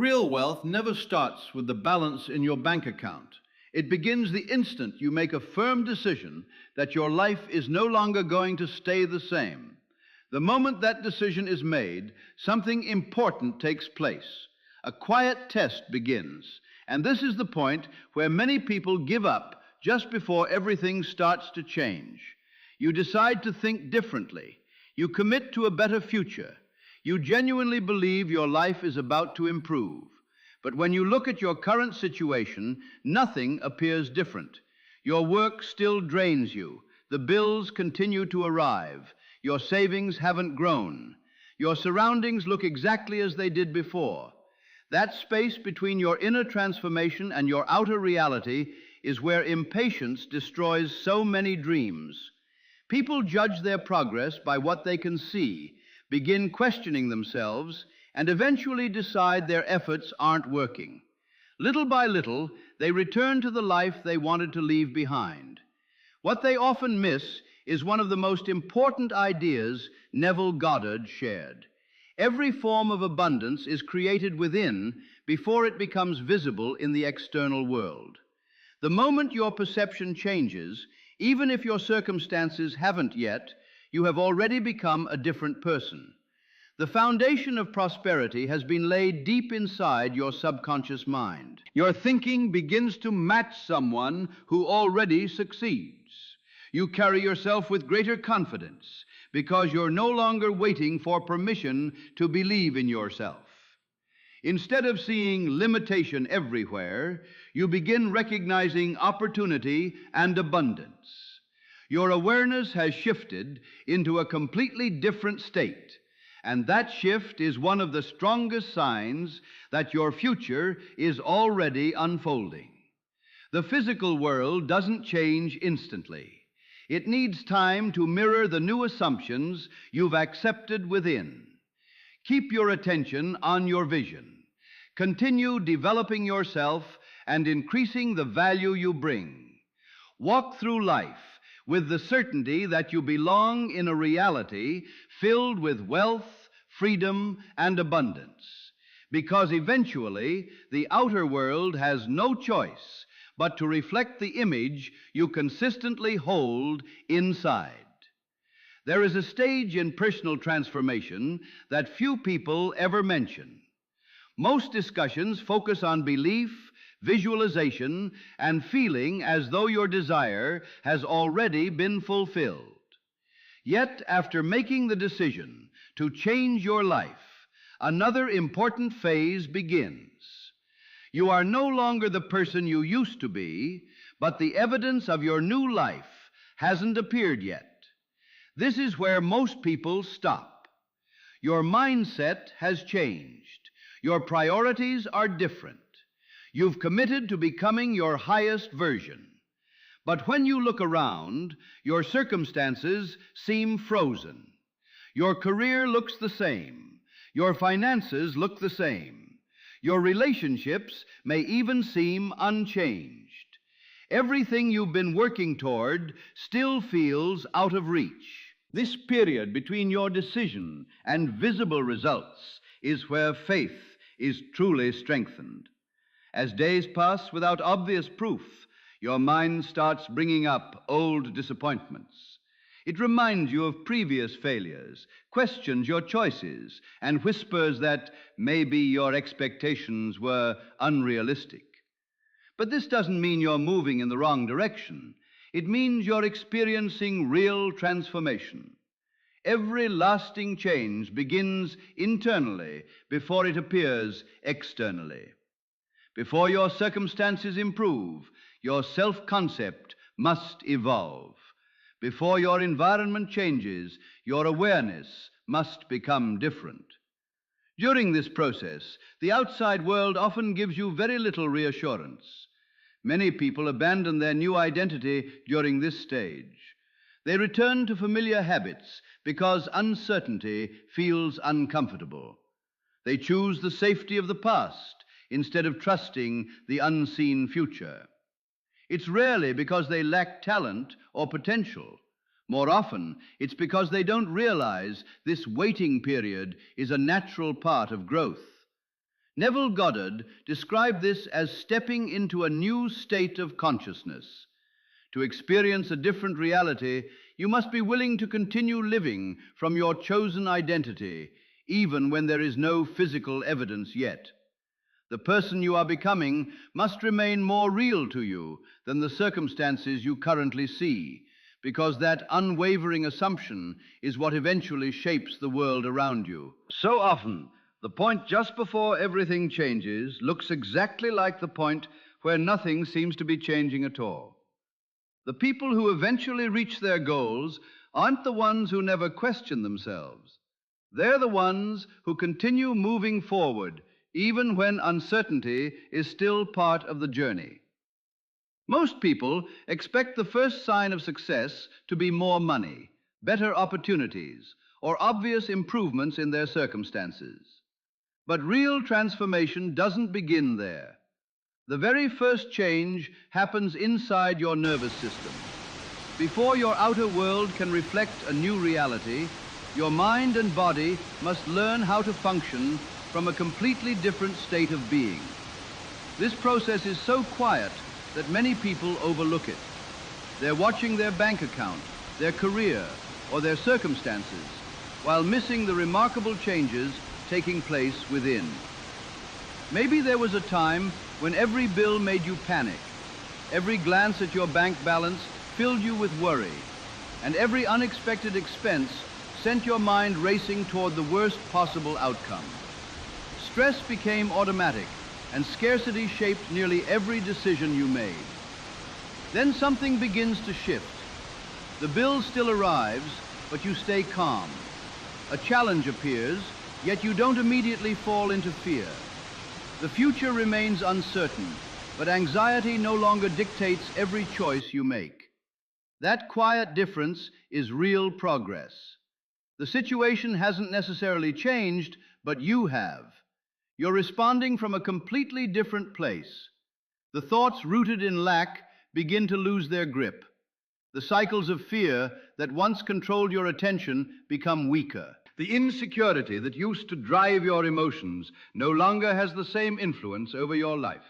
Real wealth never starts with the balance in your bank account. It begins the instant you make a firm decision that your life is no longer going to stay the same. The moment that decision is made, something important takes place. A quiet test begins, and this is the point where many people give up just before everything starts to change. You decide to think differently. You commit to a better future. You genuinely believe your life is about to improve. But when you look at your current situation, nothing appears different. Your work still drains you. The bills continue to arrive. Your savings haven't grown. Your surroundings look exactly as they did before. That space between your inner transformation and your outer reality is where impatience destroys so many dreams. People judge their progress by what they can see, begin questioning themselves, and eventually decide their efforts aren't working. Little by little, they return to the life they wanted to leave behind. What they often miss is one of the most important ideas Neville Goddard shared. Every form of abundance is created within before it becomes visible in the external world. The moment your perception changes, even if your circumstances haven't yet, you have already become a different person. The foundation of prosperity has been laid deep inside your subconscious mind. Your thinking begins to match someone who already succeeds. You carry yourself with greater confidence because you're no longer waiting for permission to believe in yourself. Instead of seeing limitation everywhere, you begin recognizing opportunity and abundance. Your awareness has shifted into a completely different state, and that shift is one of the strongest signs that your future is already unfolding. The physical world doesn't change instantly. It needs time to mirror the new assumptions you've accepted within. Keep your attention on your vision. Continue developing yourself and increasing the value you bring. Walk through life with the certainty that you belong in a reality filled with wealth, freedom, and abundance, because eventually the outer world has no choice but to reflect the image you consistently hold inside. There is a stage in personal transformation that few people ever mention. Most discussions focus on belief, visualization, and feeling as though your desire has already been fulfilled. Yet, after making the decision to change your life, another important phase begins. You are no longer the person you used to be, but the evidence of your new life hasn't appeared yet. This is where most people stop. Your mindset has changed. Your priorities are different. You've committed to becoming your highest version. But when you look around, your circumstances seem frozen. Your career looks the same. Your finances look the same. Your relationships may even seem unchanged. Everything you've been working toward still feels out of reach. This period between your decision and visible results is where faith is truly strengthened. As days pass without obvious proof, your mind starts bringing up old disappointments. It reminds you of previous failures, questions your choices, and whispers that maybe your expectations were unrealistic. But this doesn't mean you're moving in the wrong direction. It means you're experiencing real transformation. Every lasting change begins internally before it appears externally. Before your circumstances improve, your self-concept must evolve. Before your environment changes, your awareness must become different. During this process, the outside world often gives you very little reassurance. Many people abandon their new identity during this stage. They return to familiar habits because uncertainty feels uncomfortable. They choose the safety of the past instead of trusting the unseen future. It's rarely because they lack talent or potential. More often, it's because they don't realize this waiting period is a natural part of growth. Neville Goddard described this as stepping into a new state of consciousness. To experience a different reality, you must be willing to continue living from your chosen identity, even when there is no physical evidence yet. The person you are becoming must remain more real to you than the circumstances you currently see, because that unwavering assumption is what eventually shapes the world around you. So often, the point just before everything changes looks exactly like the point where nothing seems to be changing at all. The people who eventually reach their goals aren't the ones who never question themselves. They're the ones who continue moving forward, even when uncertainty is still part of the journey. Most people expect the first sign of success to be more money, better opportunities, or obvious improvements in their circumstances. But real transformation doesn't begin there. The very first change happens inside your nervous system. Before your outer world can reflect a new reality, your mind and body must learn how to function from a completely different state of being. This process is so quiet that many people overlook it. They're watching their bank account, their career, or their circumstances, while missing the remarkable changes taking place within. Maybe there was a time when every bill made you panic, every glance at your bank balance filled you with worry, and every unexpected expense sent your mind racing toward the worst possible outcome. Stress became automatic, and scarcity shaped nearly every decision you made. Then something begins to shift. The bill still arrives, but you stay calm. A challenge appears, yet you don't immediately fall into fear. The future remains uncertain, but anxiety no longer dictates every choice you make. That quiet difference is real progress. The situation hasn't necessarily changed, but you have. You're responding from a completely different place. The thoughts rooted in lack begin to lose their grip. The cycles of fear that once controlled your attention become weaker. The insecurity that used to drive your emotions no longer has the same influence over your life.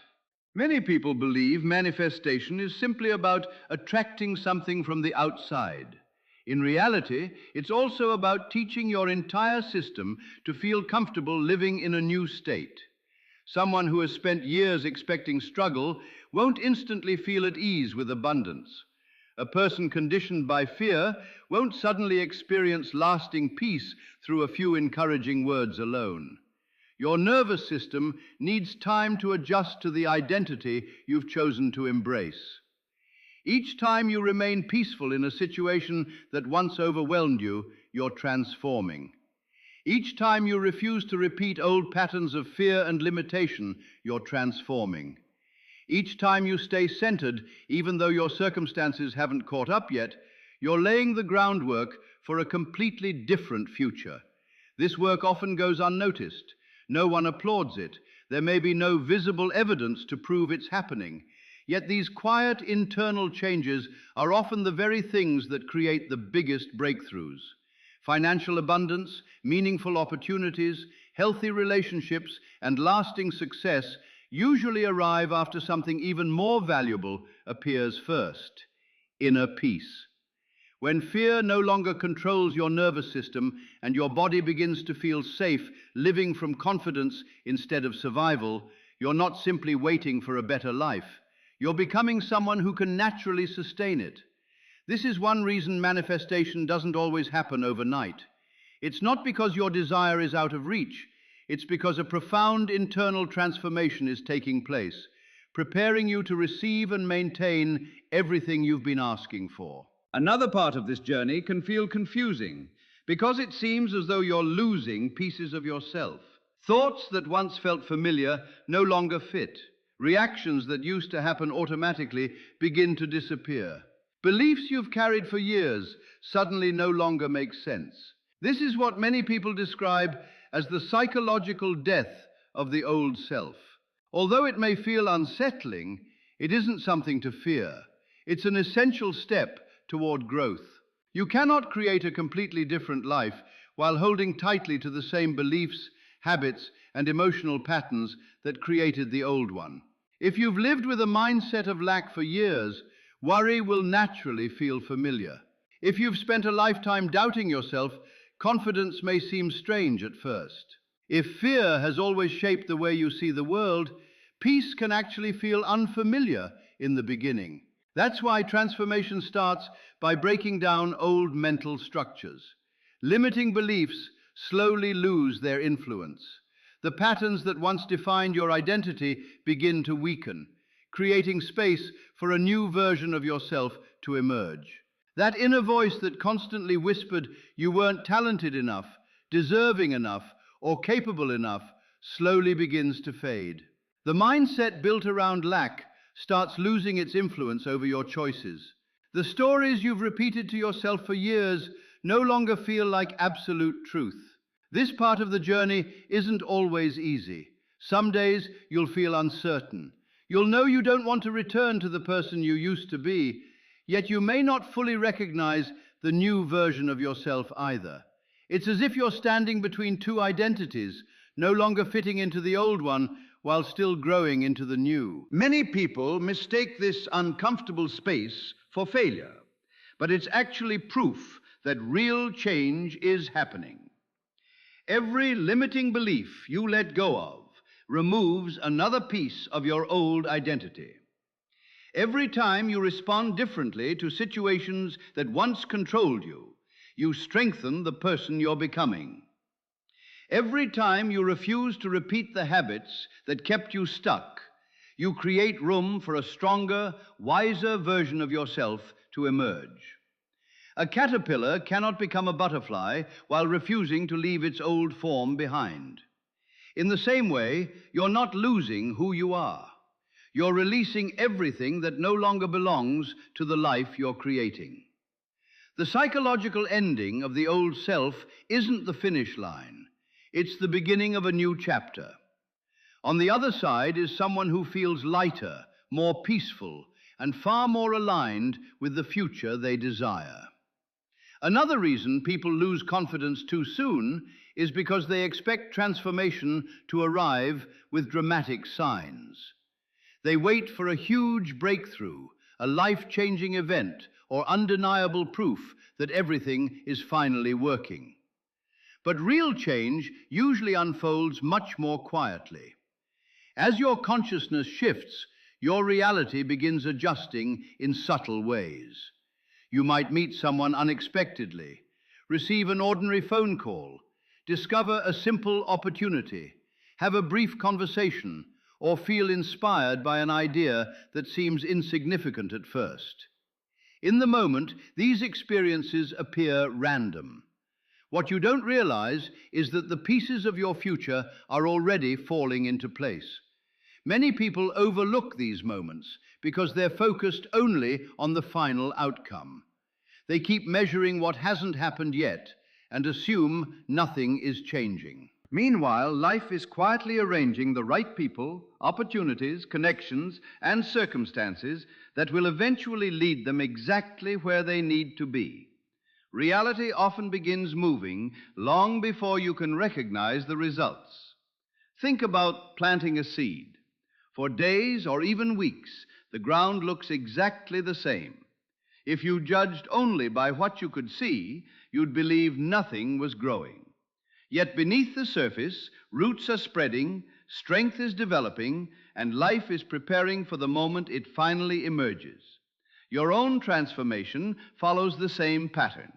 Many people believe manifestation is simply about attracting something from the outside. In reality, it's also about teaching your entire system to feel comfortable living in a new state. Someone who has spent years expecting struggle won't instantly feel at ease with abundance. A person conditioned by fear won't suddenly experience lasting peace through a few encouraging words alone. Your nervous system needs time to adjust to the identity you've chosen to embrace. Each time you remain peaceful in a situation that once overwhelmed you, you're transforming. Each time you refuse to repeat old patterns of fear and limitation, you're transforming. Each time you stay centered, even though your circumstances haven't caught up yet, you're laying the groundwork for a completely different future. This work often goes unnoticed. No one applauds it. There may be no visible evidence to prove it's happening. Yet these quiet internal changes are often the very things that create the biggest breakthroughs. Financial abundance, meaningful opportunities, healthy relationships, and lasting success usually arrive after something even more valuable appears first: inner peace. When fear no longer controls your nervous system and your body begins to feel safe, living from confidence instead of survival, you're not simply waiting for a better life. You're becoming someone who can naturally sustain it. This is one reason manifestation doesn't always happen overnight. It's not because your desire is out of reach. It's because a profound internal transformation is taking place, preparing you to receive and maintain everything you've been asking for. Another part of this journey can feel confusing because it seems as though you're losing pieces of yourself. Thoughts that once felt familiar no longer fit. Reactions that used to happen automatically begin to disappear. Beliefs you've carried for years suddenly no longer make sense. This is what many people describe as the psychological death of the old self. Although it may feel unsettling, it isn't something to fear. It's an essential step toward growth. You cannot create a completely different life while holding tightly to the same beliefs, habits, and emotional patterns that created the old one. If you've lived with a mindset of lack for years, worry will naturally feel familiar. If you've spent a lifetime doubting yourself, confidence may seem strange at first. If fear has always shaped the way you see the world, peace can actually feel unfamiliar in the beginning. That's why transformation starts by breaking down old mental structures. Limiting beliefs slowly lose their influence. The patterns that once defined your identity begin to weaken, creating space for a new version of yourself to emerge. That inner voice that constantly whispered you weren't talented enough, deserving enough, or capable enough slowly begins to fade. The mindset built around lack starts losing its influence over your choices. The stories you've repeated to yourself for years no longer feel like absolute truth. This part of the journey isn't always easy. Some days you'll feel uncertain. You'll know you don't want to return to the person you used to be, yet you may not fully recognize the new version of yourself either. It's as if you're standing between two identities, no longer fitting into the old one while still growing into the new. Many people mistake this uncomfortable space for failure, but it's actually proof that real change is happening. Every limiting belief you let go of removes another piece of your old identity. Every time you respond differently to situations that once controlled you, you strengthen the person you're becoming. Every time you refuse to repeat the habits that kept you stuck, you create room for a stronger, wiser version of yourself to emerge. A caterpillar cannot become a butterfly while refusing to leave its old form behind. In the same way, you're not losing who you are. You're releasing everything that no longer belongs to the life you're creating. The psychological ending of the old self isn't the finish line. It's the beginning of a new chapter. On the other side is someone who feels lighter, more peaceful, and far more aligned with the future they desire. Another reason people lose confidence too soon is because they expect transformation to arrive with dramatic signs. They wait for a huge breakthrough, a life-changing event, or undeniable proof that everything is finally working. But real change usually unfolds much more quietly. As your consciousness shifts, your reality begins adjusting in subtle ways. You might meet someone unexpectedly, receive an ordinary phone call, discover a simple opportunity, have a brief conversation, or feel inspired by an idea that seems insignificant at first. In the moment, these experiences appear random. What you don't realize is that the pieces of your future are already falling into place. Many people overlook these moments because they're focused only on the final outcome. They keep measuring what hasn't happened yet and assume nothing is changing. Meanwhile, life is quietly arranging the right people, opportunities, connections, and circumstances that will eventually lead them exactly where they need to be. Reality often begins moving long before you can recognize the results. Think about planting a seed. For days or even weeks, the ground looks exactly the same. If you judged only by what you could see, you'd believe nothing was growing. Yet beneath the surface, roots are spreading, strength is developing, and life is preparing for the moment it finally emerges. Your own transformation follows the same pattern.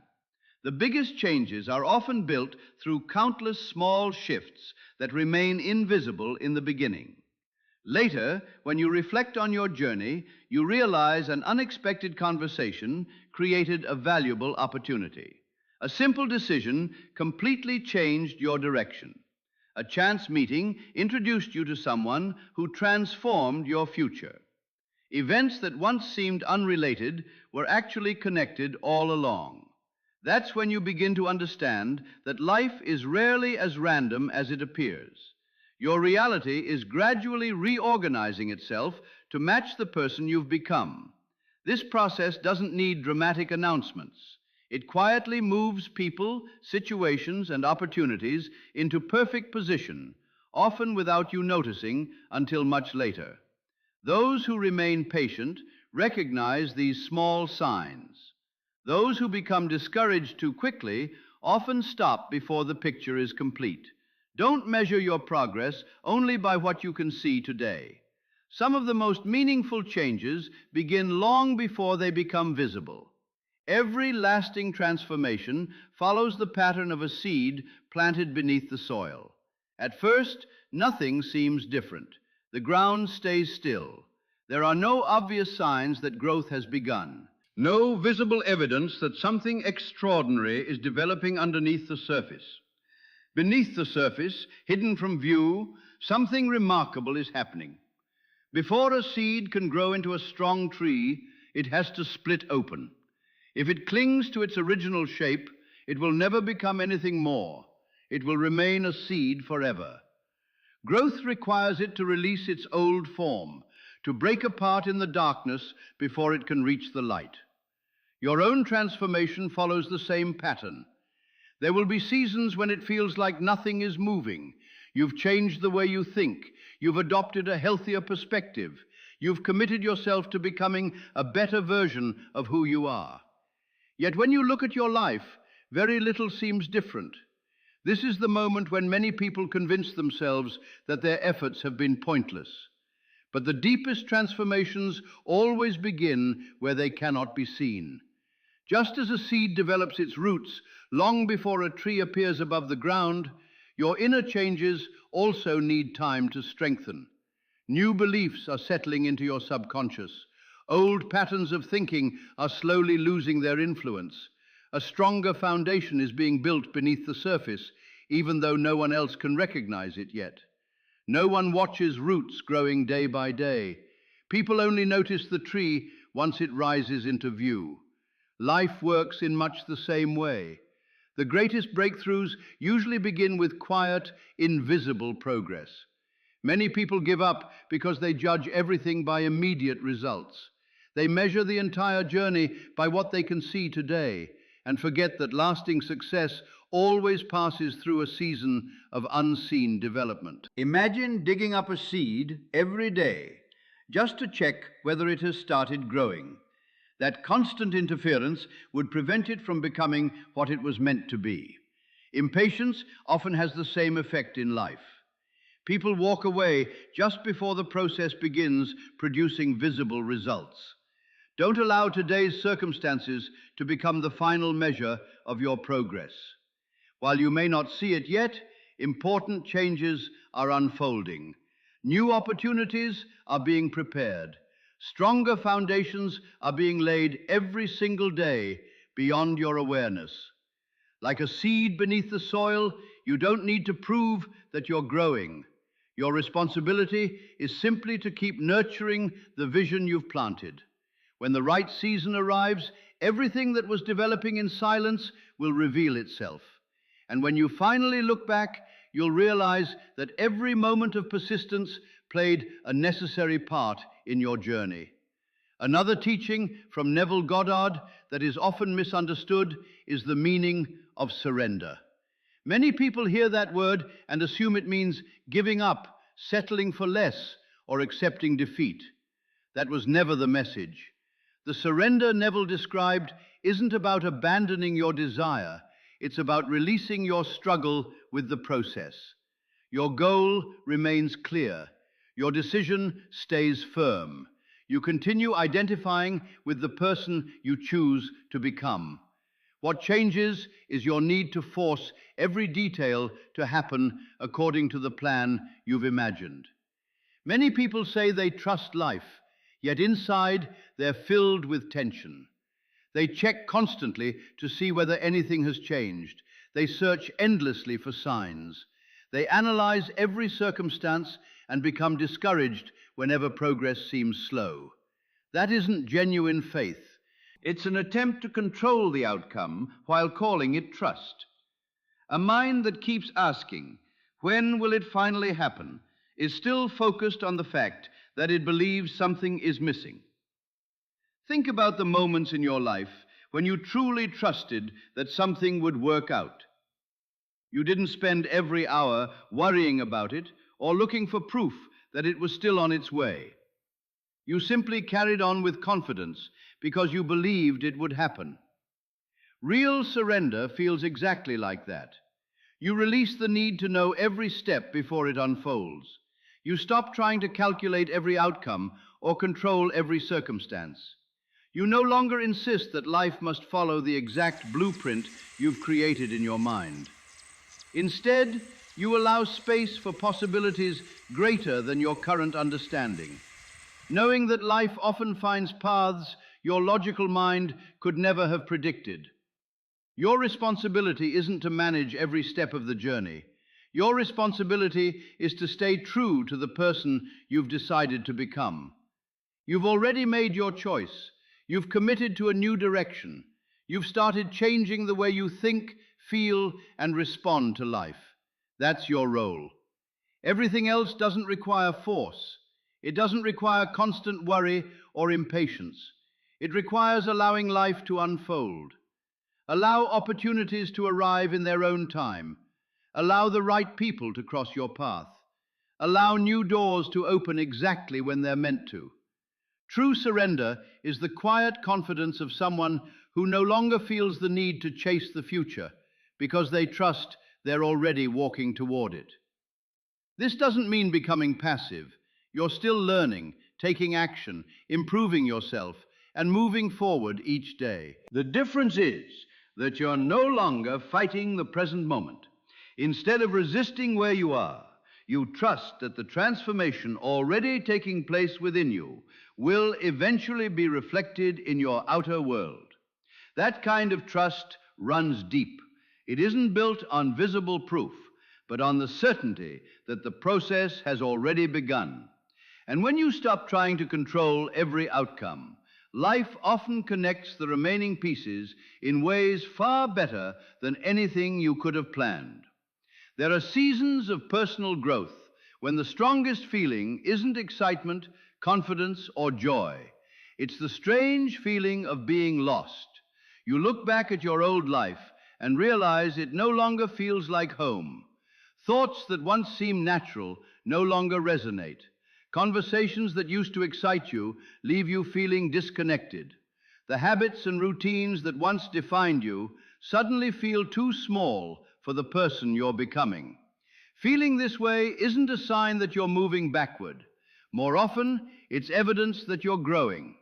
The biggest changes are often built through countless small shifts that remain invisible in the beginning. Later, when you reflect on your journey, you realize an unexpected conversation created a valuable opportunity. A simple decision completely changed your direction. A chance meeting introduced you to someone who transformed your future. Events that once seemed unrelated were actually connected all along. That's when you begin to understand that life is rarely as random as it appears. Your reality is gradually reorganizing itself to match the person you've become. This process doesn't need dramatic announcements. It quietly moves people, situations, and opportunities into perfect position, often without you noticing until much later. Those who remain patient recognize these small signs. Those who become discouraged too quickly often stop before the picture is complete. Don't measure your progress only by what you can see today. Some of the most meaningful changes begin long before they become visible. Every lasting transformation follows the pattern of a seed planted beneath the soil. At first, nothing seems different. The ground stays still. There are no obvious signs that growth has begun. No visible evidence that something extraordinary is developing underneath the surface. Beneath the surface, hidden from view, something remarkable is happening. Before a seed can grow into a strong tree, it has to split open. If it clings to its original shape, it will never become anything more. It will remain a seed forever. Growth requires it to release its old form, to break apart in the darkness before it can reach the light. Your own transformation follows the same pattern. There will be seasons when it feels like nothing is moving. You've changed the way you think. You've adopted a healthier perspective. You've committed yourself to becoming a better version of who you are. Yet when you look at your life, very little seems different. This is the moment when many people convince themselves that their efforts have been pointless. But the deepest transformations always begin where they cannot be seen. Just as a seed develops its roots long before a tree appears above the ground, your inner changes also need time to strengthen. New beliefs are settling into your subconscious. Old patterns of thinking are slowly losing their influence. A stronger foundation is being built beneath the surface, even though no one else can recognize it yet. No one watches roots growing day by day. People only notice the tree once it rises into view. Life works in much the same way. The greatest breakthroughs usually begin with quiet, invisible progress. Many people give up because they judge everything by immediate results. They measure the entire journey by what they can see today and forget that lasting success always passes through a season of unseen development. Imagine digging up a seed every day just to check whether it has started growing. That constant interference would prevent it from becoming what it was meant to be. Impatience often has the same effect in life. People walk away just before the process begins producing visible results. Don't allow today's circumstances to become the final measure of your progress. While you may not see it yet, important changes are unfolding. New opportunities are being prepared. Stronger foundations are being laid every single day beyond your awareness. Like a seed beneath the soil, you don't need to prove that you're growing. Your responsibility is simply to keep nurturing the vision you've planted. When the right season arrives, everything that was developing in silence will reveal itself. And when you finally look back, you'll realize that every moment of persistence played a necessary part in your journey. Another teaching from Neville Goddard that is often misunderstood is the meaning of surrender. Many people hear that word and assume it means giving up, settling for less, or accepting defeat. That was never the message. The surrender Neville described isn't about abandoning your desire. It's about releasing your struggle with the process. Your goal remains clear. Your decision stays firm. You continue identifying with the person you choose to become. What changes is your need to force every detail to happen according to the plan you've imagined. Many people say they trust life, yet inside they're filled with tension. They check constantly to see whether anything has changed. They search endlessly for signs. They analyze every circumstance and become discouraged whenever progress seems slow. That isn't genuine faith. It's an attempt to control the outcome while calling it trust. A mind that keeps asking, when will it finally happen, is still focused on the fact that it believes something is missing. Think about the moments in your life when you truly trusted that something would work out. You didn't spend every hour worrying about it or looking for proof that it was still on its way. You simply carried on with confidence because you believed it would happen. Real surrender feels exactly like that. You release the need to know every step before it unfolds. You stop trying to calculate every outcome or control every circumstance. You no longer insist that life must follow the exact blueprint you've created in your mind. Instead, you allow space for possibilities greater than your current understanding, knowing that life often finds paths your logical mind could never have predicted. Your responsibility isn't to manage every step of the journey. Your responsibility is to stay true to the person you've decided to become. You've already made your choice. You've committed to a new direction. You've started changing the way you think, feel, and respond to life. That's your role. Everything else doesn't require force. It doesn't require constant worry or impatience. It requires allowing life to unfold. Allow opportunities to arrive in their own time. Allow the right people to cross your path. Allow new doors to open exactly when they're meant to. True surrender is the quiet confidence of someone who no longer feels the need to chase the future because they trust they're already walking toward it. This doesn't mean becoming passive. You're still learning, taking action, improving yourself, and moving forward each day. The difference is that you're no longer fighting the present moment. Instead of resisting where you are, you trust that the transformation already taking place within you will eventually be reflected in your outer world. That kind of trust runs deep. It isn't built on visible proof, but on the certainty that the process has already begun. And when you stop trying to control every outcome, life often connects the remaining pieces in ways far better than anything you could have planned. There are seasons of personal growth when the strongest feeling isn't excitement, confidence, or joy. It's the strange feeling of being lost. You look back at your old life and realize it no longer feels like home. Thoughts that once seemed natural no longer resonate. Conversations that used to excite you leave you feeling disconnected. The habits and routines that once defined you suddenly feel too small for the person you're becoming. Feeling this way isn't a sign that you're moving backward. More often, it's evidence that you're growing.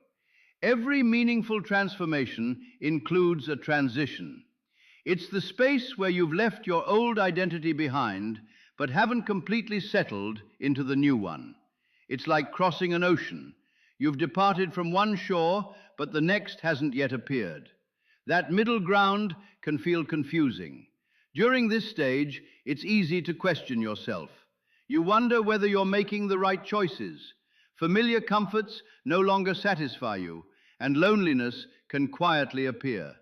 Every meaningful transformation includes a transition. It's the space where you've left your old identity behind, but haven't completely settled into the new one. It's like crossing an ocean. You've departed from one shore, but the next hasn't yet appeared. That middle ground can feel confusing. During this stage, it's easy to question yourself. You wonder whether you're making the right choices. Familiar comforts no longer satisfy you, and loneliness can quietly appear.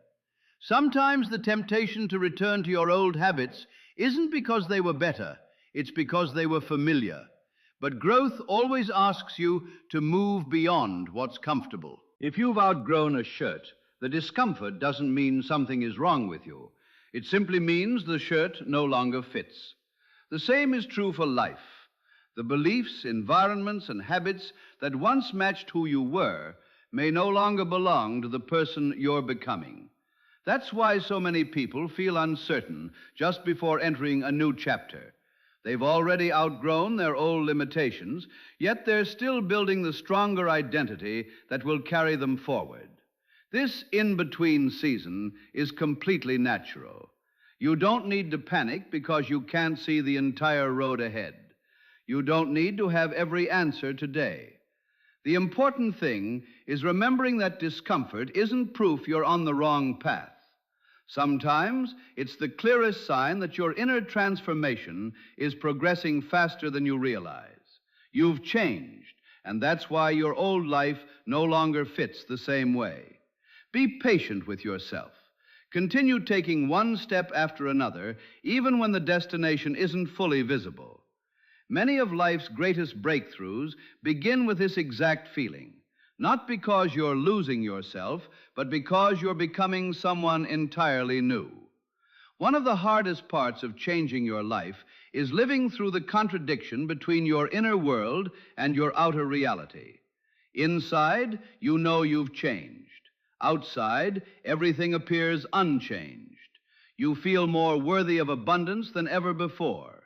Sometimes the temptation to return to your old habits isn't because they were better, it's because they were familiar. But growth always asks you to move beyond what's comfortable. If you've outgrown a shirt, the discomfort doesn't mean something is wrong with you. It simply means the shirt no longer fits. The same is true for life. The beliefs, environments, and habits that once matched who you were may no longer belong to the person you're becoming. That's why so many people feel uncertain just before entering a new chapter. They've already outgrown their old limitations, yet they're still building the stronger identity that will carry them forward. This in-between season is completely natural. You don't need to panic because you can't see the entire road ahead. You don't need to have every answer today. The important thing is remembering that discomfort isn't proof you're on the wrong path. Sometimes it's the clearest sign that your inner transformation is progressing faster than you realize. You've changed, and that's why your old life no longer fits the same way. Be patient with yourself. Continue taking one step after another, even when the destination isn't fully visible. Many of life's greatest breakthroughs begin with this exact feeling. Not because you're losing yourself, but because you're becoming someone entirely new. One of the hardest parts of changing your life is living through the contradiction between your inner world and your outer reality. Inside, you know you've changed. Outside, everything appears unchanged. You feel more worthy of abundance than ever before.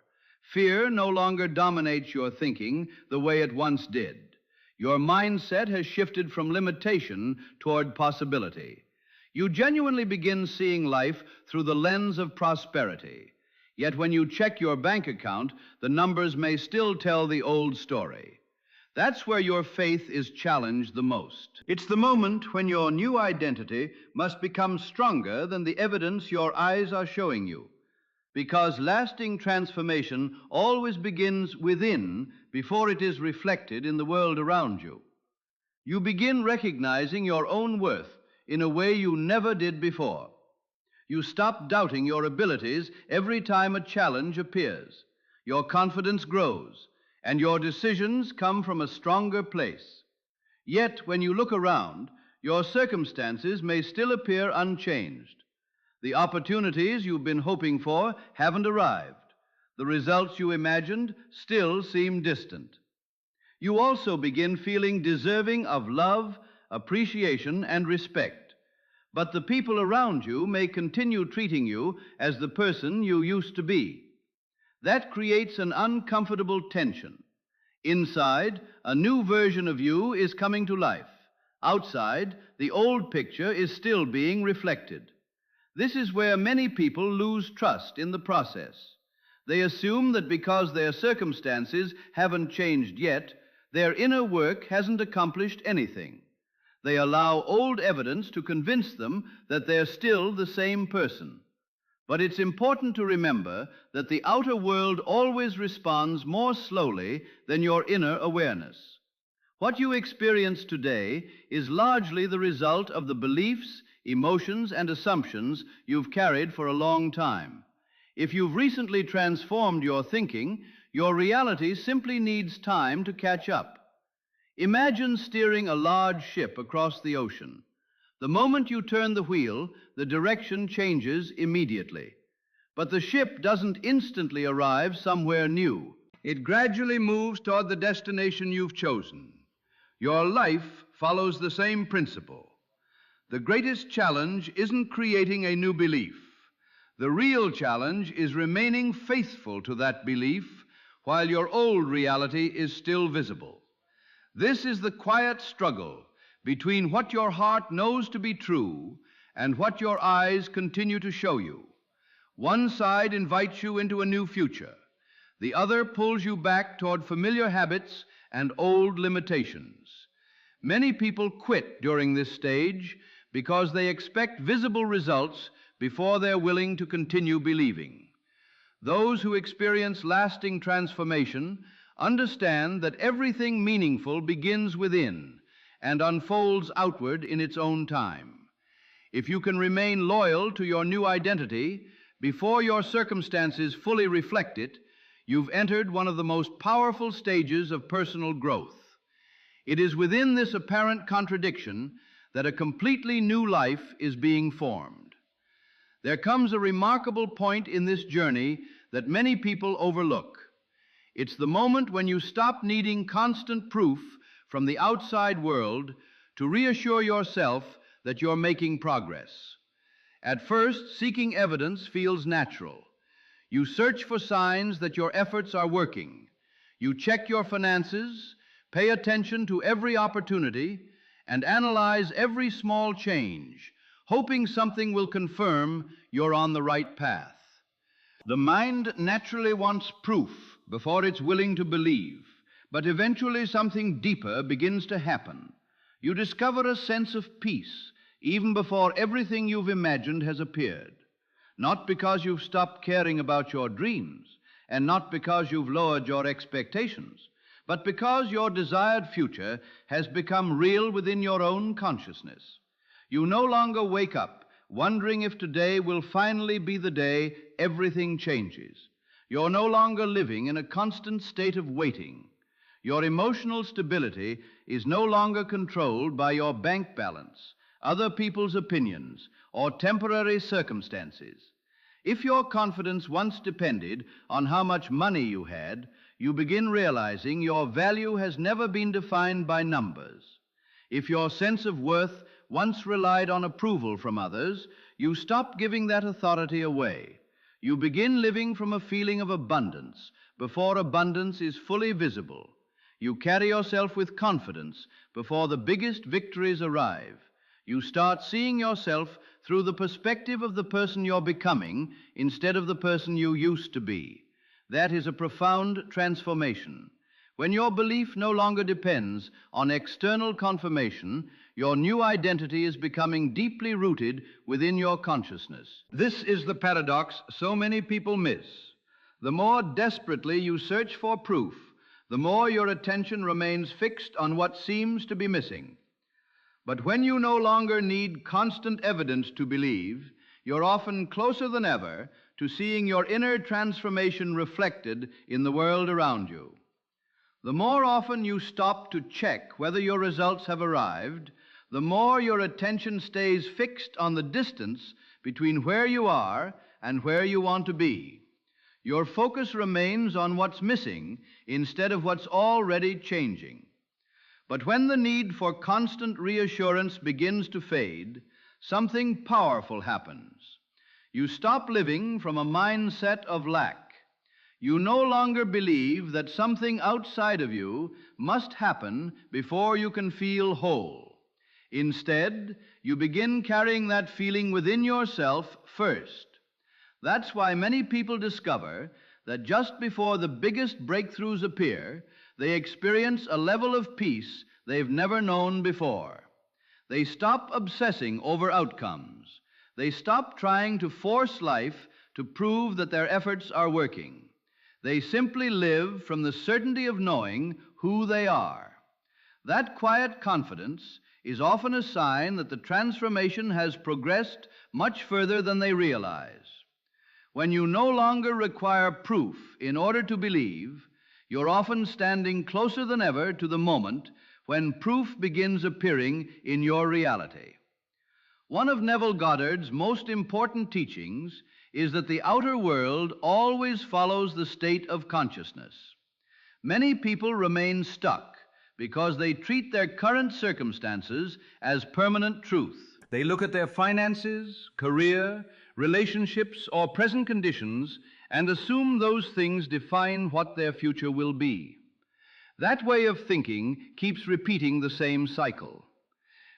Fear no longer dominates your thinking the way it once did. Your mindset has shifted from limitation toward possibility. You genuinely begin seeing life through the lens of prosperity. Yet when you check your bank account, the numbers may still tell the old story. That's where your faith is challenged the most. It's the moment when your new identity must become stronger than the evidence your eyes are showing you. Because lasting transformation always begins within before it is reflected in the world around you. You begin recognizing your own worth in a way you never did before. You stop doubting your abilities every time a challenge appears. Your confidence grows, and your decisions come from a stronger place. Yet, when you look around, your circumstances may still appear unchanged. The opportunities you've been hoping for haven't arrived. The results you imagined still seem distant. You also begin feeling deserving of love, appreciation, and respect. But the people around you may continue treating you as the person you used to be. That creates an uncomfortable tension. Inside, a new version of you is coming to life. Outside, the old picture is still being reflected. This is where many people lose trust in the process. They assume that because their circumstances haven't changed yet, their inner work hasn't accomplished anything. They allow old evidence to convince them that they're still the same person. But it's important to remember that the outer world always responds more slowly than your inner awareness. What you experience today is largely the result of the beliefs, emotions, and assumptions you've carried for a long time. If you've recently transformed your thinking, your reality simply needs time to catch up. Imagine steering a large ship across the ocean. The moment you turn the wheel, the direction changes immediately. But the ship doesn't instantly arrive somewhere new. It gradually moves toward the destination you've chosen. Your life follows the same principle. The greatest challenge isn't creating a new belief. The real challenge is remaining faithful to that belief while your old reality is still visible. This is the quiet struggle between what your heart knows to be true and what your eyes continue to show you. One side invites you into a new future. The other pulls you back toward familiar habits and old limitations. Many people quit during this stage because they expect visible results before they're willing to continue believing. Those who experience lasting transformation understand that everything meaningful begins within and unfolds outward in its own time. If you can remain loyal to your new identity before your circumstances fully reflect it, you've entered one of the most powerful stages of personal growth. It is within this apparent contradiction that a completely new life is being formed. There comes a remarkable point in this journey that many people overlook. It's the moment when you stop needing constant proof from the outside world to reassure yourself that you're making progress. At first, seeking evidence feels natural. You search for signs that your efforts are working. You check your finances, pay attention to every opportunity, and analyze every small change, hoping something will confirm you're on the right path. The mind naturally wants proof before it's willing to believe, but eventually something deeper begins to happen. You discover a sense of peace even before everything you've imagined has appeared. Not because you've stopped caring about your dreams, and not because you've lowered your expectations, but because your desired future has become real within your own consciousness. You no longer wake up wondering if today will finally be the day everything changes. You're no longer living in a constant state of waiting. Your emotional stability is no longer controlled by your bank balance, other people's opinions, or temporary circumstances. If your confidence once depended on how much money you had, you begin realizing your value has never been defined by numbers. If your sense of worth once relied on approval from others, you stop giving that authority away. You begin living from a feeling of abundance before abundance is fully visible. You carry yourself with confidence before the biggest victories arrive. You start seeing yourself through the perspective of the person you're becoming instead of the person you used to be. That is a profound transformation. When your belief no longer depends on external confirmation, your new identity is becoming deeply rooted within your consciousness. This is the paradox so many people miss. The more desperately you search for proof, the more your attention remains fixed on what seems to be missing. But when you no longer need constant evidence to believe, you're often closer than ever to seeing your inner transformation reflected in the world around you. The more often you stop to check whether your results have arrived, the more your attention stays fixed on the distance between where you are and where you want to be. Your focus remains on what's missing instead of what's already changing. But when the need for constant reassurance begins to fade, something powerful happens. You stop living from a mindset of lack. You no longer believe that something outside of you must happen before you can feel whole. Instead, you begin carrying that feeling within yourself first. That's why many people discover that just before the biggest breakthroughs appear, they experience a level of peace they've never known before. They stop obsessing over outcomes. They stop trying to force life to prove that their efforts are working. They simply live from the certainty of knowing who they are. That quiet confidence is often a sign that the transformation has progressed much further than they realize. When you no longer require proof in order to believe, you're often standing closer than ever to the moment when proof begins appearing in your reality. One of Neville Goddard's most important teachings is that the outer world always follows the state of consciousness. Many people remain stuck because they treat their current circumstances as permanent truth. They look at their finances, career, relationships, or present conditions and assume those things define what their future will be. That way of thinking keeps repeating the same cycle.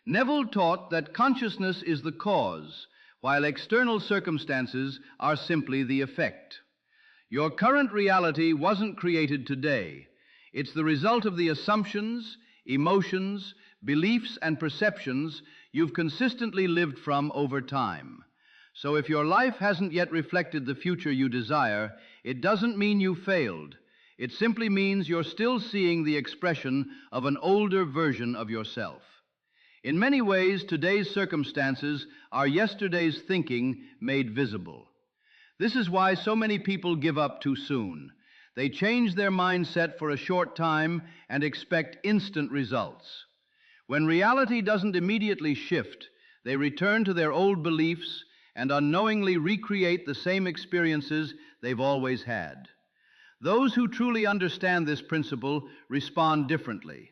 Neville taught that consciousness is the cause, while external circumstances are simply the effect. Your current reality wasn't created today. It's the result of the assumptions, emotions, beliefs, and perceptions you've consistently lived from over time. So if your life hasn't yet reflected the future you desire, it doesn't mean you failed. It simply means you're still seeing the expression of an older version of yourself. In many ways, today's circumstances are yesterday's thinking made visible. This is why so many people give up too soon. They change their mindset for a short time and expect instant results. When reality doesn't immediately shift, they return to their old beliefs and unknowingly recreate the same experiences they've always had. Those who truly understand this principle respond differently.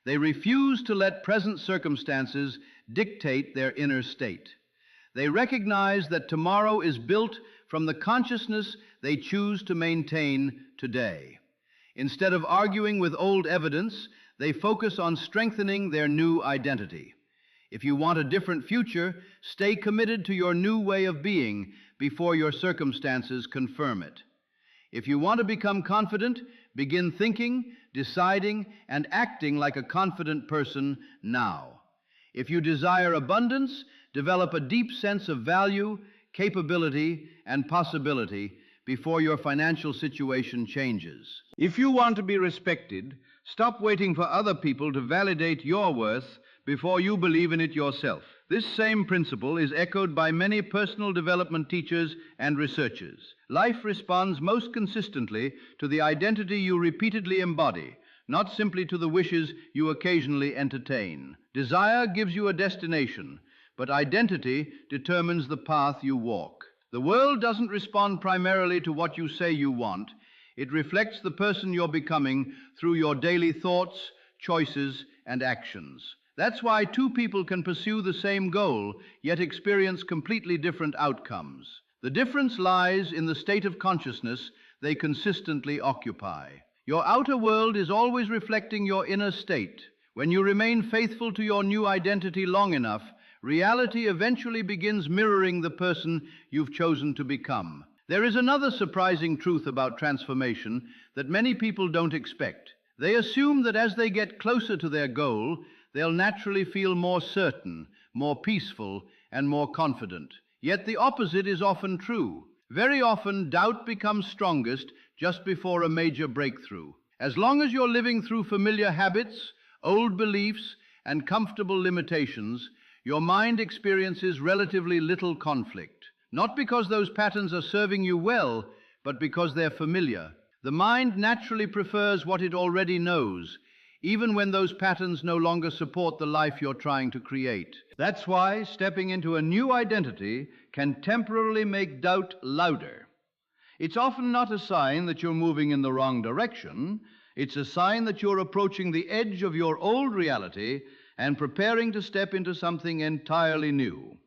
They refuse to let present circumstances dictate their inner state. They recognize that tomorrow is built from the consciousness they choose to maintain today. Instead of arguing with old evidence, they focus on strengthening their new identity. If you want a different future, stay committed to your new way of being before your circumstances confirm it. If you want to become confident, begin thinking, deciding, and acting like a confident person now. If you desire abundance, develop a deep sense of value, capability, and possibility before your financial situation changes. If you want to be respected, stop waiting for other people to validate your worth before you believe in it yourself. This same principle is echoed by many personal development teachers and researchers. Life responds most consistently to the identity you repeatedly embody. not simply to the wishes you occasionally entertain. Desire gives you a destination, but identity determines the path you walk. The world doesn't respond primarily to what you say you want. It reflects the person you're becoming through your daily thoughts, choices, and actions. That's why two people can pursue the same goal, yet experience completely different outcomes. The difference lies in the state of consciousness they consistently occupy. Your outer world is always reflecting your inner state. When you remain faithful to your new identity long enough, reality eventually begins mirroring the person you've chosen to become. There is another surprising truth about transformation that many people don't expect. They assume that as they get closer to their goal, they'll naturally feel more certain, more peaceful, and more confident. Yet the opposite is often true. Very often, doubt becomes strongest just before a major breakthrough. As long as you're living through familiar habits, old beliefs, and comfortable limitations, your mind experiences relatively little conflict. Not because those patterns are serving you well, but because they're familiar. The mind naturally prefers what it already knows, even when those patterns no longer support the life you're trying to create. That's why stepping into a new identity can temporarily make doubt louder. It's often not a sign that you're moving in the wrong direction. It's a sign that you're approaching the edge of your old reality and preparing to step into something entirely new.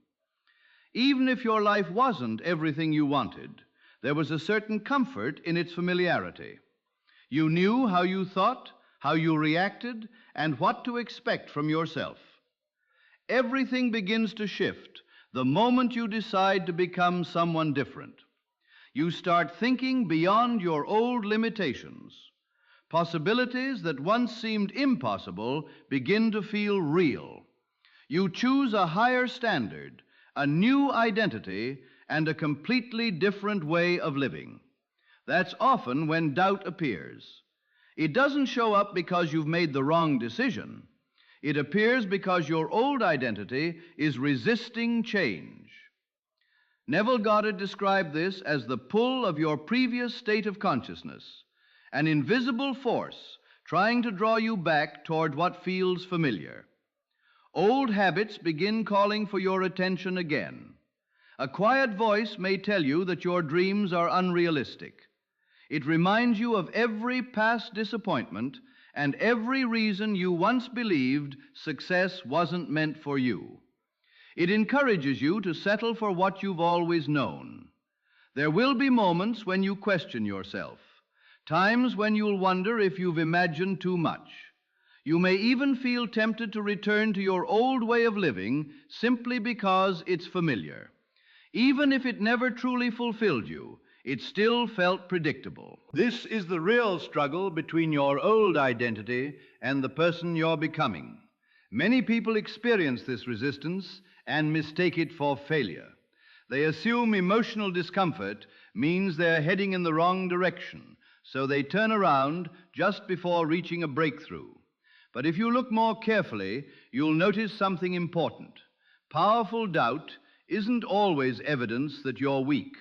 Even if your life wasn't everything you wanted, there was a certain comfort in its familiarity. You knew how you thought, how you reacted, and what to expect from yourself. Everything begins to shift the moment you decide to become someone different. You start thinking beyond your old limitations. Possibilities that once seemed impossible begin to feel real. You choose a higher standard, a new identity, and a completely different way of living. That's often when doubt appears. It doesn't show up because you've made the wrong decision. It appears because your old identity is resisting change. Neville Goddard described this as the pull of your previous state of consciousness, an invisible force trying to draw you back toward what feels familiar. Old habits begin calling for your attention again. A quiet voice may tell you that your dreams are unrealistic. It reminds you of every past disappointment and every reason you once believed success wasn't meant for you. It encourages you to settle for what you've always known. There will be moments when you question yourself, times when you'll wonder if you've imagined too much. You may even feel tempted to return to your old way of living simply because it's familiar. Even if it never truly fulfilled you, it still felt predictable. This is the real struggle between your old identity and the person you're becoming. Many people experience this resistance and mistake it for failure. They assume emotional discomfort means they're heading in the wrong direction, so they turn around just before reaching a breakthrough. But if you look more carefully, you'll notice something important. Powerful doubt isn't always evidence that you're weak.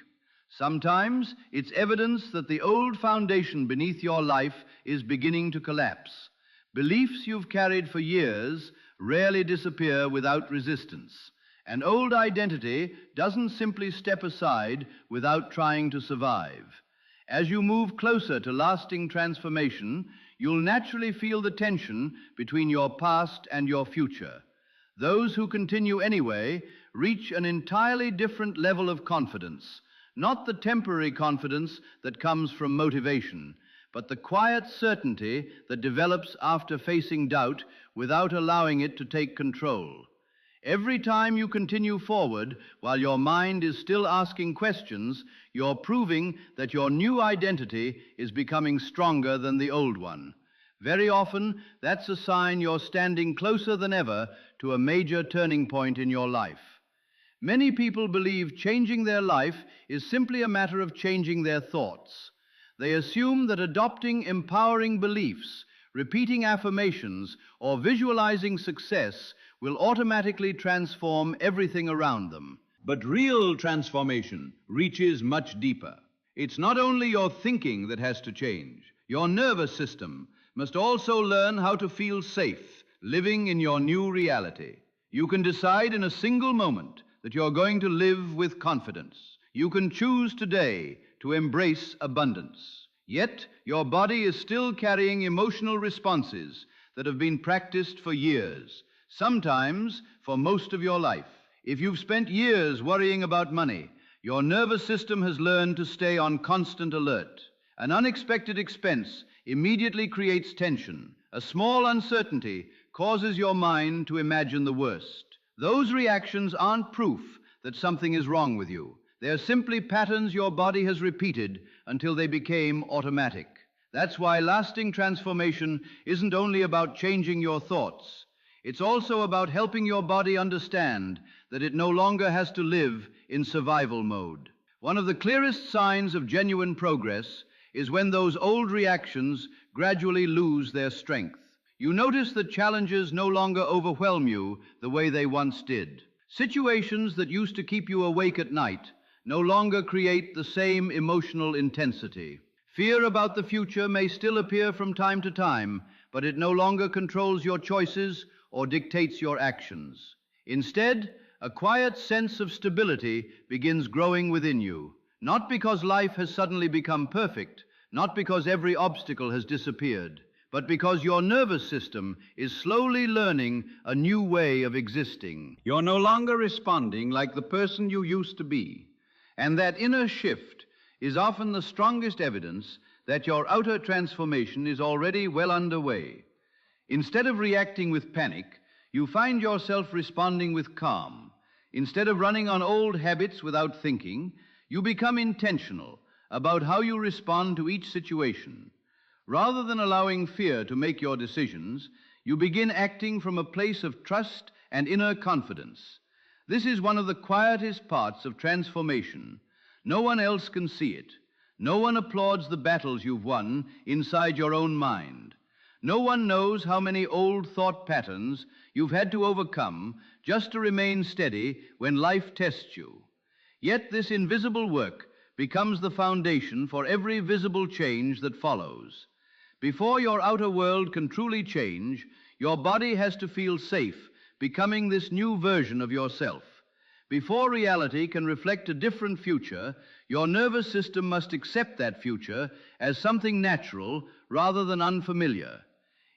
Sometimes it's evidence that the old foundation beneath your life is beginning to collapse. Beliefs you've carried for years rarely disappear without resistance. An old identity doesn't simply step aside without trying to survive. As you move closer to lasting transformation, you'll naturally feel the tension between your past and your future. Those who continue anyway reach an entirely different level of confidence, not the temporary confidence that comes from motivation, but the quiet certainty that develops after facing doubt without allowing it to take control. Every time you continue forward while your mind is still asking questions, you're proving that your new identity is becoming stronger than the old one. Very often, that's a sign you're standing closer than ever to a major turning point in your life. Many people believe changing their life is simply a matter of changing their thoughts. They assume that adopting empowering beliefs, repeating affirmations, or visualizing success will automatically transform everything around them. But real transformation reaches much deeper. It's not only your thinking that has to change. Your nervous system, must also learn how to feel safe, living in your new reality. You can decide in a single moment that you're going to live with confidence. You can choose today to embrace abundance. Yet, your body is still carrying emotional responses that have been practiced for years, sometimes for most of your life. If you've spent years worrying about money, your nervous system has learned to stay on constant alert. An unexpected expense immediately creates tension. A small uncertainty causes your mind to imagine the worst. Those reactions aren't proof that something is wrong with you. They're simply patterns your body has repeated until they became automatic. That's why lasting transformation isn't only about changing your thoughts. It's also about helping your body understand that it no longer has to live in survival mode. One of the clearest signs of genuine progress is when those old reactions gradually lose their strength. You notice that challenges no longer overwhelm you the way they once did. Situations that used to keep you awake at night no longer create the same emotional intensity. Fear about the future may still appear from time to time, but it no longer controls your choices or dictates your actions. Instead, a quiet sense of stability begins growing within you, not because life has suddenly become perfect, not because every obstacle has disappeared, but because your nervous system is slowly learning a new way of existing. You're no longer responding like the person you used to be, and that inner shift is often the strongest evidence that your outer transformation is already well underway. Instead of reacting with panic, you find yourself responding with calm. Instead of running on old habits without thinking, you become intentional about how you respond to each situation. Rather than allowing fear to make your decisions, you begin acting from a place of trust and inner confidence. This is one of the quietest parts of transformation. No one else can see it. No one applauds the battles you've won inside your own mind. No one knows how many old thought patterns you've had to overcome just to remain steady when life tests you. Yet this invisible work becomes the foundation for every visible change that follows. Before your outer world can truly change, your body has to feel safe, becoming this new version of yourself. Before reality can reflect a different future, your nervous system must accept that future as something natural rather than unfamiliar.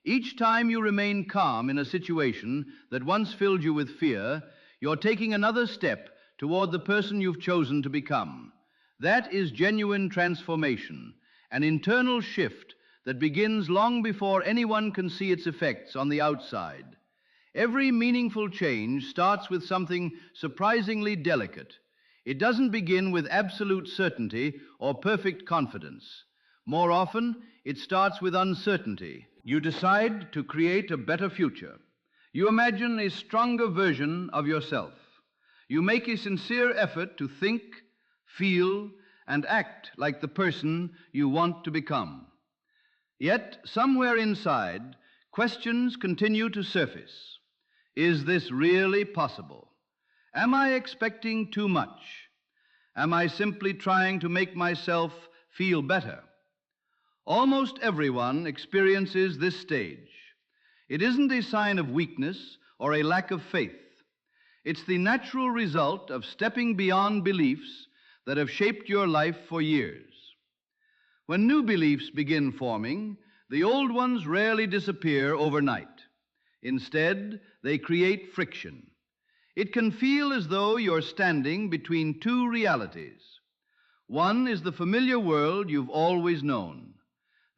Each time you remain calm in a situation that once filled you with fear, you're taking another step toward the person you've chosen to become. That is genuine transformation, an internal shift that begins long before anyone can see its effects on the outside. Every meaningful change starts with something surprisingly delicate. It doesn't begin with absolute certainty or perfect confidence. More often, it starts with uncertainty. You decide to create a better future. You imagine a stronger version of yourself. You make a sincere effort to think, feel, and act like the person you want to become. Yet, somewhere inside, questions continue to surface. Is this really possible? Am I expecting too much? Am I simply trying to make myself feel better? Almost everyone experiences this stage. It isn't a sign of weakness or a lack of faith. It's the natural result of stepping beyond beliefs that have shaped your life for years. When new beliefs begin forming, the old ones rarely disappear overnight. Instead, they create friction. It can feel as though you're standing between two realities. One is the familiar world you've always known.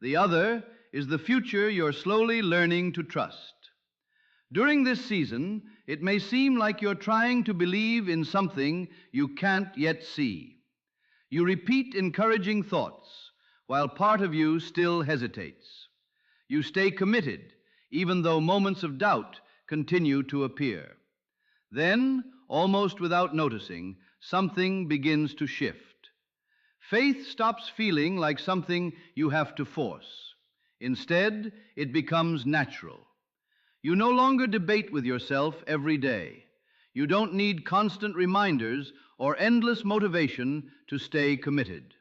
The other is the future you're slowly learning to trust. During this season, it may seem like you're trying to believe in something you can't yet see. You repeat encouraging thoughts, while part of you still hesitates. You stay committed, even though moments of doubt continue to appear. Then, almost without noticing, something begins to shift. Faith stops feeling like something you have to force. Instead, it becomes natural. You no longer debate with yourself every day. You don't need constant reminders or endless motivation to stay committed.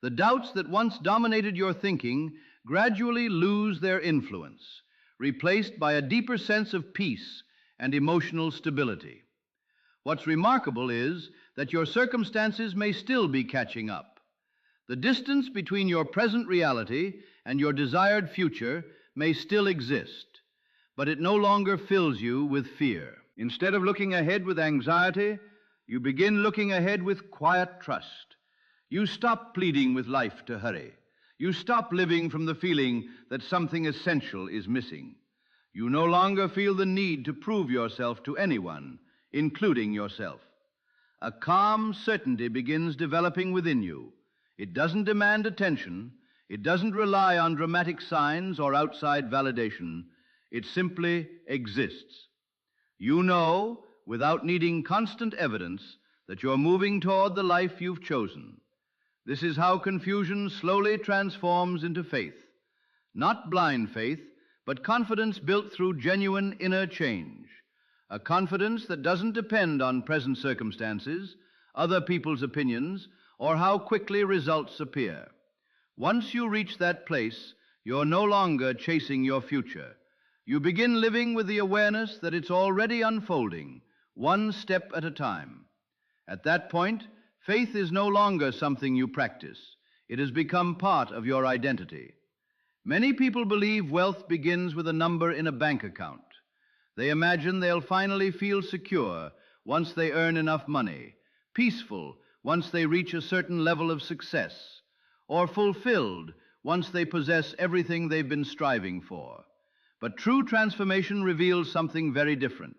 The doubts that once dominated your thinking gradually lose their influence, replaced by a deeper sense of peace and emotional stability. What's remarkable is that your circumstances may still be catching up. The distance between your present reality and your desired future may still exist, but it no longer fills you with fear. Instead of looking ahead with anxiety, you begin looking ahead with quiet trust. You stop pleading with life to hurry. You stop living from the feeling that something essential is missing. You no longer feel the need to prove yourself to anyone, including yourself. A calm certainty begins developing within you. It doesn't demand attention. It doesn't rely on dramatic signs or outside validation. It simply exists. You know, without needing constant evidence, that you're moving toward the life you've chosen. This is how confusion slowly transforms into faith. Not blind faith, but confidence built through genuine inner change. A confidence that doesn't depend on present circumstances, other people's opinions, or how quickly results appear. Once you reach that place, you're no longer chasing your future. You begin living with the awareness that it's already unfolding, one step at a time. At that point, faith is no longer something you practice. It has become part of your identity. Many people believe wealth begins with a number in a bank account. They imagine they'll finally feel secure once they earn enough money, peaceful once they reach a certain level of success, or fulfilled once they possess everything they've been striving for. But true transformation reveals something very different.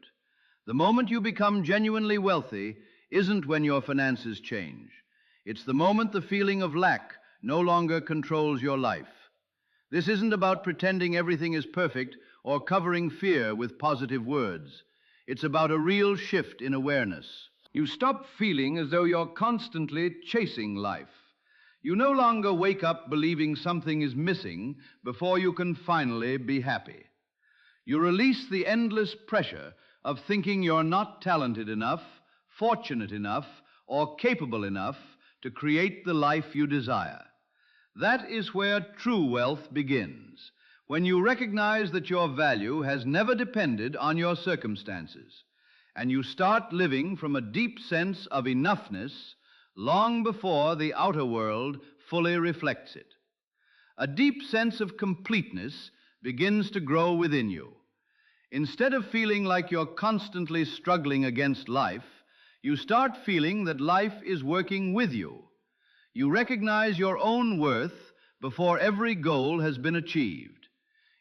The moment you become genuinely wealthy isn't when your finances change. It's the moment the feeling of lack no longer controls your life. This isn't about pretending everything is perfect or covering fear with positive words. It's about a real shift in awareness. You stop feeling as though you're constantly chasing life. You no longer wake up believing something is missing before you can finally be happy. You release the endless pressure of thinking you're not talented enough, fortunate enough, or capable enough to create the life you desire. That is where true wealth begins, when you recognize that your value has never depended on your circumstances, and you start living from a deep sense of enoughness long before the outer world fully reflects it. A deep sense of completeness begins to grow within you. Instead of feeling like you're constantly struggling against life, you start feeling that life is working with you. You recognize your own worth before every goal has been achieved.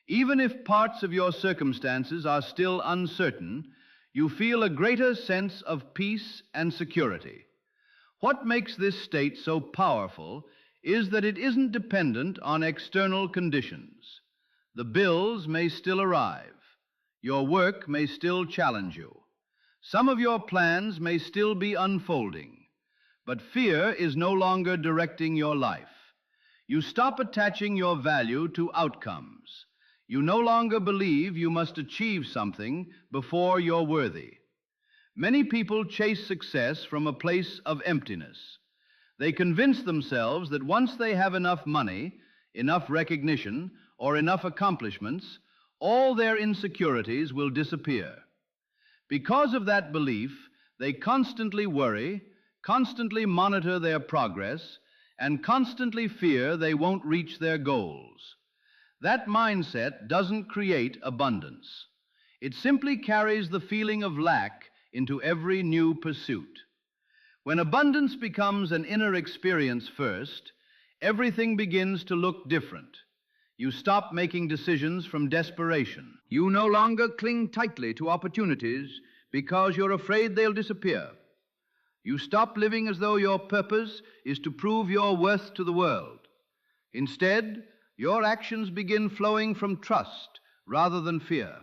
Even if parts of your circumstances are still uncertain, you feel a greater sense of peace and security. What makes this state so powerful is that it isn't dependent on external conditions. The bills may still arrive. Your work may still challenge you. Some of your plans may still be unfolding. But fear is no longer directing your life. You stop attaching your value to outcomes. You no longer believe you must achieve something before you're worthy. Many people chase success from a place of emptiness. They convince themselves that once they have enough money, enough recognition, or enough accomplishments, all their insecurities will disappear. Because of that belief, they constantly worry, constantly monitor their progress, and constantly fear they won't reach their goals. That mindset doesn't create abundance. It simply carries the feeling of lack into every new pursuit. When abundance becomes an inner experience first, everything begins to look different. You stop making decisions from desperation. You no longer cling tightly to opportunities because you're afraid they'll disappear. You stop living as though your purpose is to prove your worth to the world. Instead, your actions begin flowing from trust rather than fear.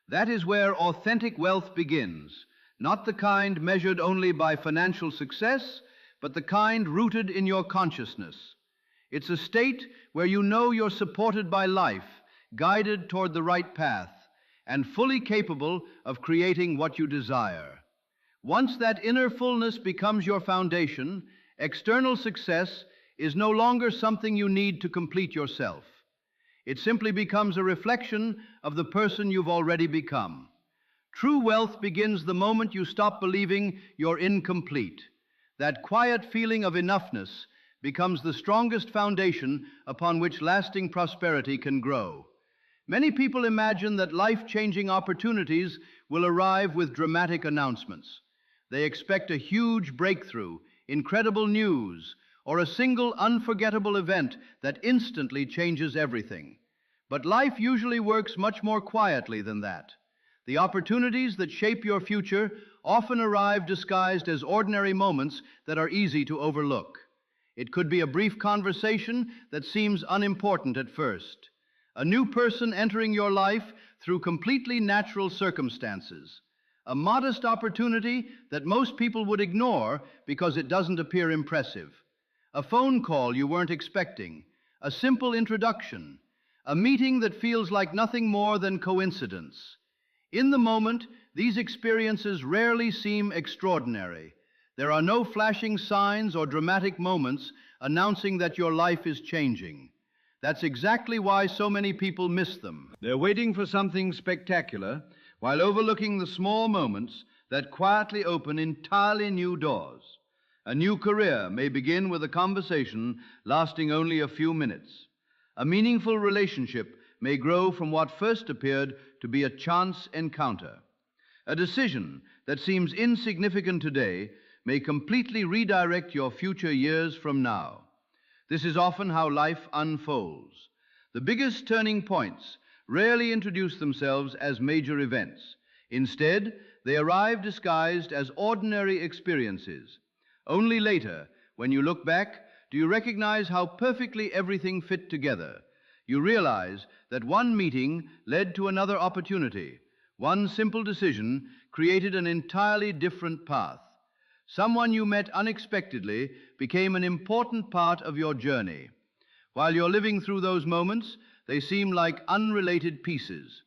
That is where authentic wealth begins, not the kind measured only by financial success, but the kind rooted in your consciousness. It's a state where you know you're supported by life, guided toward the right path, and fully capable of creating what you desire. Once that inner fullness becomes your foundation, external success is no longer something you need to complete yourself. It simply becomes a reflection of the person you've already become. True wealth begins the moment you stop believing you're incomplete. That quiet feeling of enoughness becomes the strongest foundation upon which lasting prosperity can grow. Many people imagine that life-changing opportunities will arrive with dramatic announcements. They expect a huge breakthrough, incredible news, or a single unforgettable event that instantly changes everything. But life usually works much more quietly than that. The opportunities that shape your future often arrive disguised as ordinary moments that are easy to overlook. It could be a brief conversation that seems unimportant at first, a new person entering your life through completely natural circumstances, a modest opportunity that most people would ignore because it doesn't appear impressive, a phone call you weren't expecting, a simple introduction, a meeting that feels like nothing more than coincidence. In the moment, these experiences rarely seem extraordinary. There are no flashing signs or dramatic moments announcing that your life is changing. That's exactly why so many people miss them. They're waiting for something spectacular while overlooking the small moments that quietly open entirely new doors. A new career may begin with a conversation lasting only a few minutes. A meaningful relationship may grow from what first appeared to be a chance encounter. A decision that seems insignificant today may completely redirect your future years from now. This is often how life unfolds. The biggest turning points rarely introduce themselves as major events. Instead, they arrive disguised as ordinary experiences. Only later, when you look back, do you recognize how perfectly everything fit together. You realize that one meeting led to another opportunity. One simple decision created an entirely different path. Someone you met unexpectedly became an important part of your journey. While you're living through those moments, they seem like unrelated pieces.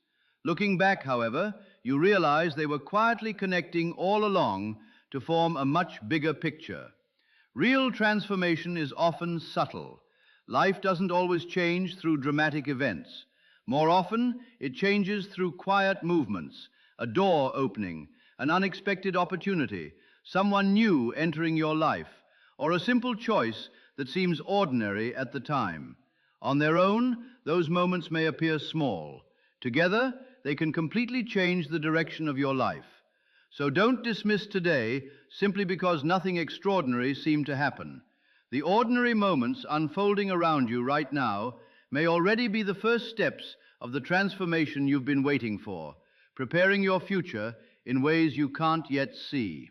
Looking back, however, you realize they were quietly connecting all along to form a much bigger picture. Real transformation is often subtle. Life doesn't always change through dramatic events. More often, it changes through quiet movements, a door opening, an unexpected opportunity, someone new entering your life, or a simple choice that seems ordinary at the time. On their own, those moments may appear small. Together, they can completely change the direction of your life. So don't dismiss today simply because nothing extraordinary seemed to happen. The ordinary moments unfolding around you right now may already be the first steps of the transformation you've been waiting for, preparing your future in ways you can't yet see.